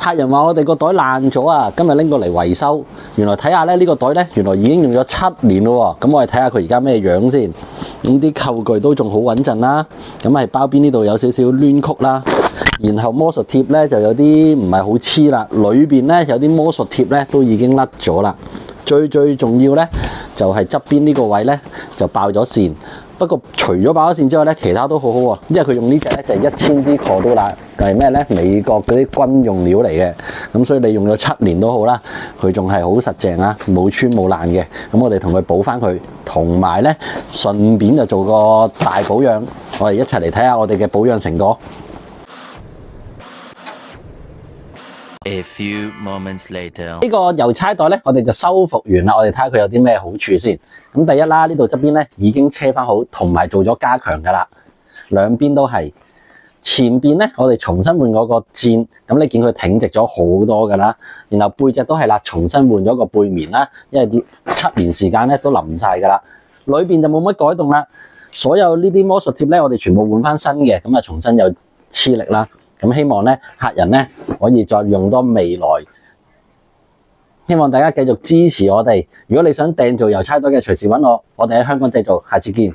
客人話我哋個袋爛咗啊，今日拎過嚟維修。原來睇下咧，呢個袋咧原來已經用咗7年咯喎。咁我哋睇下佢而家咩樣先。咁啲扣具都仲好穩陣啦。咁係包邊呢度有少少攣曲啦。然後魔術貼咧就有啲唔係好黐啦，裏邊咧有啲魔術貼咧都已經甩咗啦。最重要咧就係側邊呢個位咧就爆咗線。不過除咗爆咗線之外咧，其他都好好喎，因為佢用呢隻咧就係1000支Cordura，係咩咧？美國嗰啲軍用料嚟嘅，咁所以你用咗7年都好啦，佢仲係好實淨啊，冇穿冇爛嘅。咁我哋同佢補翻佢，同埋咧順便就做個大保養。我哋一齊嚟睇下我哋嘅保養成果。A few moments later， 呢個郵差袋咧，我哋就修復完啦。我哋睇下佢有啲咩好處先。咁第一啦，呢度側邊咧已經車翻好，同埋做咗加強噶啦，兩邊都係。前邊咧，我哋重新換嗰個箭，咁你見佢挺直咗好多噶啦。然後背脊都係啦，重新換咗個背面啦，因為7年時間咧都淋晒噶啦。裏邊就冇乜改動啦。所有呢啲魔術貼咧，我哋全部換翻新嘅，咁啊重新又黐力啦。咁希望咧客人咧可以再用多未來，希望大家繼續支持我哋。如果你想訂做郵差袋嘅，隨時揾我，我哋喺香港製造，下次見。